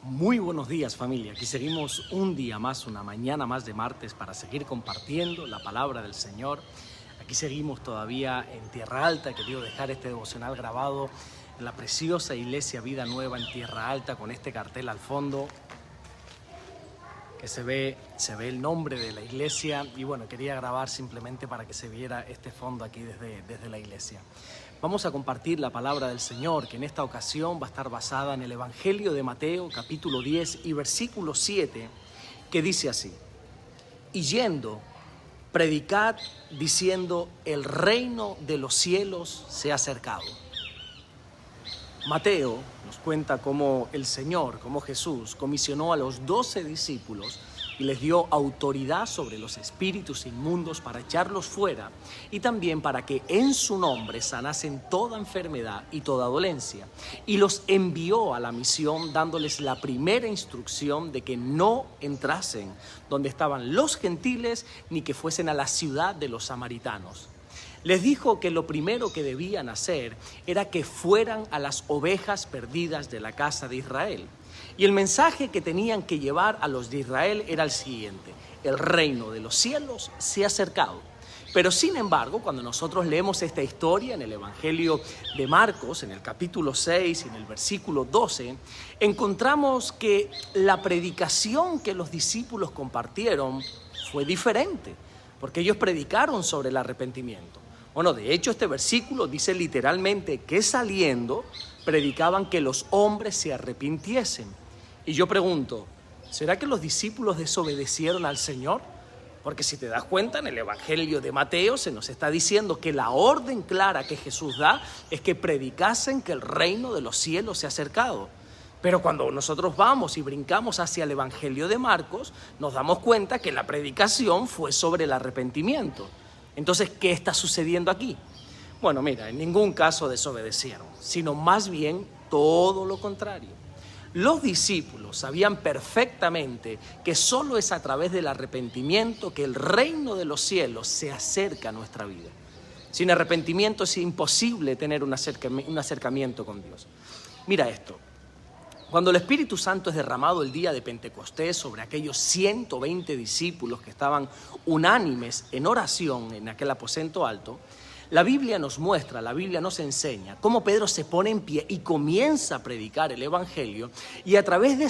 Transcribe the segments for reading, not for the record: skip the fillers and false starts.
Muy buenos días, familia. Aquí seguimos un día más, una mañana más de martes para seguir compartiendo la palabra del Señor. Aquí seguimos todavía en Tierra Alta. He querido dejar este devocional grabado en la preciosa iglesia Vida Nueva en Tierra Alta con este cartel al fondo que se ve el nombre de la iglesia. Y bueno, quería grabar simplemente para que se viera este fondo aquí desde la iglesia. Vamos a compartir la palabra del Señor, que en esta ocasión va a estar basada en el Evangelio de Mateo, capítulo 10 y versículo 7, que dice así: y yendo, predicad diciendo, el reino de los cielos se ha acercado. Mateo nos cuenta cómo el Señor, cómo Jesús comisionó a los 12 discípulos y les dio autoridad sobre los espíritus inmundos para echarlos fuera y también para que en su nombre sanasen toda enfermedad y toda dolencia. Y los envió a la misión dándoles la primera instrucción de que no entrasen donde estaban los gentiles ni que fuesen a la ciudad de los samaritanos. Les dijo que lo primero que debían hacer era que fueran a las ovejas perdidas de la casa de Israel. Y el mensaje que tenían que llevar a los de Israel era el siguiente: el reino de los cielos se ha acercado. Pero sin embargo, cuando nosotros leemos esta historia en el Evangelio de Marcos, en el capítulo 6 y en el versículo 12, encontramos que la predicación que los discípulos compartieron fue diferente, porque ellos predicaron sobre el arrepentimiento. Bueno, de hecho este versículo dice literalmente que saliendo predicaban que los hombres se arrepintiesen. Y yo pregunto, ¿será que los discípulos desobedecieron al Señor? Porque si te das cuenta, en el Evangelio de Mateo se nos está diciendo que la orden clara que Jesús da es que predicasen que el reino de los cielos se ha acercado. Pero cuando nosotros vamos y brincamos hacia el Evangelio de Marcos, nos damos cuenta que la predicación fue sobre el arrepentimiento. Entonces, ¿qué está sucediendo aquí? Bueno, mira, en ningún caso desobedecieron, sino más bien todo lo contrario. Los discípulos sabían perfectamente que solo es a través del arrepentimiento que el reino de los cielos se acerca a nuestra vida. Sin arrepentimiento es imposible tener un acercamiento con Dios. Mira esto. Cuando el Espíritu Santo es derramado el día de Pentecostés sobre aquellos 120 discípulos que estaban unánimes en oración en aquel aposento alto, la Biblia nos muestra, la Biblia nos enseña cómo Pedro se pone en pie y comienza a predicar el Evangelio, y a través de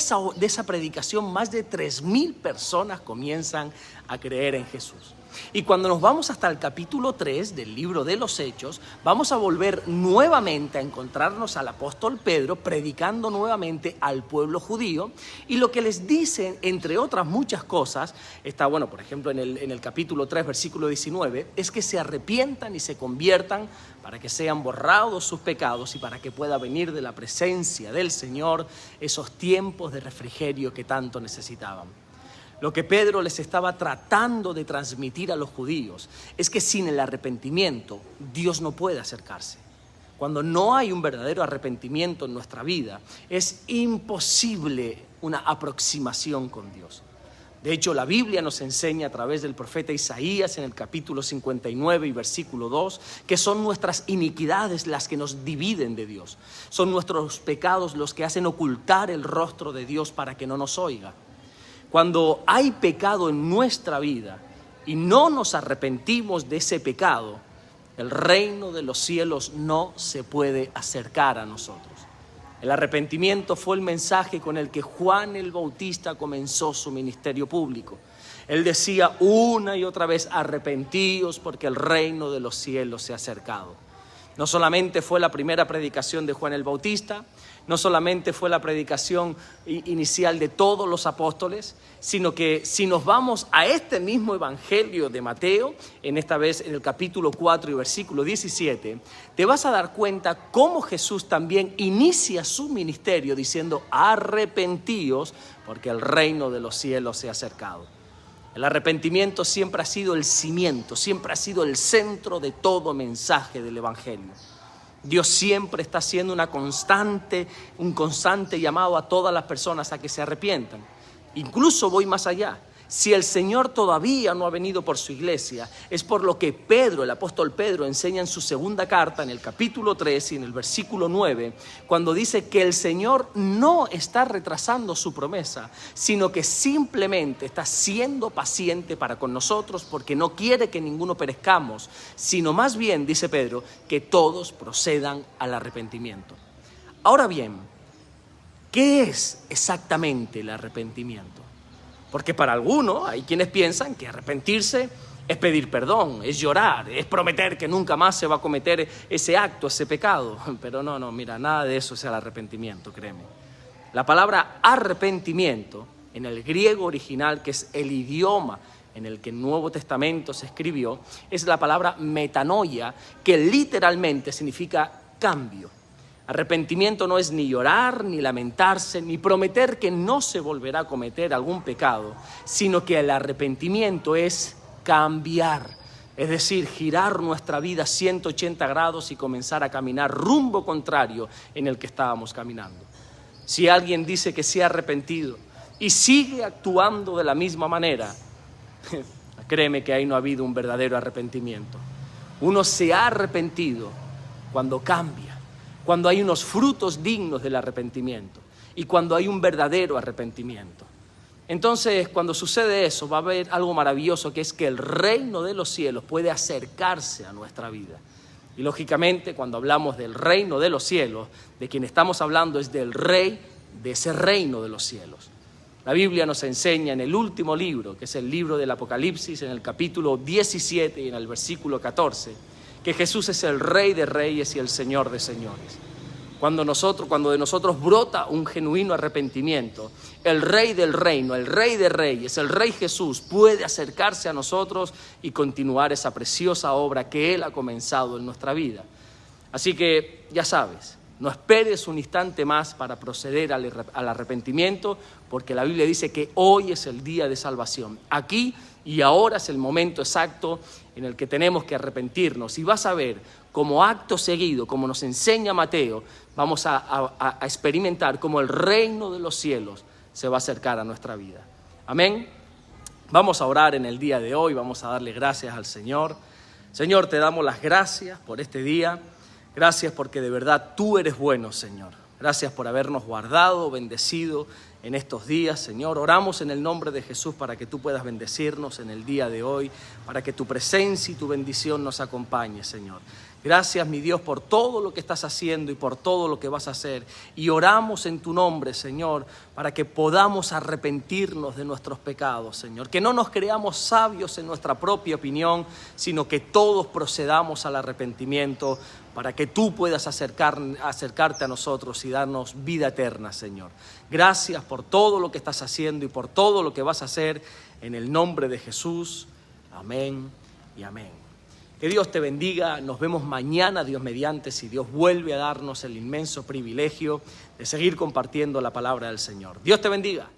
esa predicación más de 3,000 personas comienzan a creer en Jesús. Y cuando nos vamos hasta el capítulo 3 del libro de los Hechos, vamos a volver nuevamente a encontrarnos al apóstol Pedro predicando nuevamente al pueblo judío, y lo que les dicen, entre otras muchas cosas, está, bueno, por ejemplo, en el capítulo 3, versículo 19, es que se arrepientan y se conviertan para que sean borrados sus pecados y para que pueda venir de la presencia del Señor esos tiempos de refrigerio que tanto necesitaban. Lo que Pedro les estaba tratando de transmitir a los judíos es que sin el arrepentimiento Dios no puede acercarse. Cuando no hay un verdadero arrepentimiento en nuestra vida, es imposible una aproximación con Dios. De hecho, la Biblia nos enseña a través del profeta Isaías en el capítulo 59 y versículo 2 que son nuestras iniquidades las que nos dividen de Dios. Son nuestros pecados los que hacen ocultar el rostro de Dios para que no nos oiga. Cuando hay pecado en nuestra vida y no nos arrepentimos de ese pecado, el reino de los cielos no se puede acercar a nosotros. El arrepentimiento fue el mensaje con el que Juan el Bautista comenzó su ministerio público. Él decía una y otra vez: arrepentíos porque el reino de los cielos se ha acercado. No solamente fue la primera predicación de Juan el Bautista, no solamente fue la predicación inicial de todos los apóstoles, sino que si nos vamos a este mismo Evangelio de Mateo, en esta vez en el capítulo 4 y versículo 17, te vas a dar cuenta cómo Jesús también inicia su ministerio diciendo: arrepentíos porque el reino de los cielos se ha acercado. El arrepentimiento siempre ha sido el cimiento, siempre ha sido el centro de todo mensaje del Evangelio. Dios siempre está haciendo un constante llamado a todas las personas a que se arrepientan. Incluso voy más allá. Si el Señor todavía no ha venido por su iglesia, es por lo que Pedro, el apóstol Pedro, enseña en su segunda carta, en el capítulo 3 y en el versículo 9, cuando dice que el Señor no está retrasando su promesa, sino que simplemente está siendo paciente para con nosotros, porque no quiere que ninguno perezcamos, sino más bien, dice Pedro, que todos procedan al arrepentimiento. Ahora bien, ¿qué es exactamente el arrepentimiento? Porque para algunos hay quienes piensan que arrepentirse es pedir perdón, es llorar, es prometer que nunca más se va a cometer ese acto, ese pecado. Pero no, mira, nada de eso es el arrepentimiento, créeme. La palabra arrepentimiento, en el griego original, que es el idioma en el que el Nuevo Testamento se escribió, es la palabra metanoia, que literalmente significa cambio. Arrepentimiento no es ni llorar, ni lamentarse, ni prometer que no se volverá a cometer algún pecado, sino que el arrepentimiento es cambiar, es decir, girar nuestra vida 180 grados y comenzar a caminar rumbo contrario en el que estábamos caminando. Si alguien dice que se ha arrepentido y sigue actuando de la misma manera, créeme que ahí no ha habido un verdadero arrepentimiento. Uno se ha arrepentido cuando cambia, cuando hay unos frutos dignos del arrepentimiento y cuando hay un verdadero arrepentimiento. Entonces, cuando sucede eso, va a haber algo maravilloso, que es que el reino de los cielos puede acercarse a nuestra vida. Y lógicamente, cuando hablamos del reino de los cielos, de quien estamos hablando es del rey de ese reino de los cielos. La Biblia nos enseña en el último libro, que es el libro del Apocalipsis, en el capítulo 17 y en el versículo 14, que Jesús es el Rey de Reyes y el Señor de Señores. Cuando de nosotros brota un genuino arrepentimiento, el Rey del Reino, el Rey de Reyes, el Rey Jesús puede acercarse a nosotros y continuar esa preciosa obra que Él ha comenzado en nuestra vida. Así que ya sabes, no esperes un instante más para proceder al arrepentimiento, porque la Biblia dice que hoy es el día de salvación. Aquí y ahora es el momento exacto en el que tenemos que arrepentirnos. Y vas a ver, como acto seguido, como nos enseña Mateo, vamos a experimentar cómo el reino de los cielos se va a acercar a nuestra vida. Amén. Vamos a orar en el día de hoy, vamos a darle gracias al Señor. Señor, te damos las gracias por este día. Gracias porque de verdad tú eres bueno, Señor. Gracias por habernos guardado, bendecido en estos días, Señor. Oramos en el nombre de Jesús para que tú puedas bendecirnos en el día de hoy, para que tu presencia y tu bendición nos acompañe, Señor. Gracias, mi Dios, por todo lo que estás haciendo y por todo lo que vas a hacer. Y oramos en tu nombre, Señor, para que podamos arrepentirnos de nuestros pecados, Señor. Que no nos creamos sabios en nuestra propia opinión, sino que todos procedamos al arrepentimiento para que tú puedas acercarte a nosotros y darnos vida eterna, Señor. Gracias por todo lo que estás haciendo y por todo lo que vas a hacer en el nombre de Jesús. Amén y amén. Que Dios te bendiga. Nos vemos mañana, Dios mediante, si Dios vuelve a darnos el inmenso privilegio de seguir compartiendo la palabra del Señor. Dios te bendiga.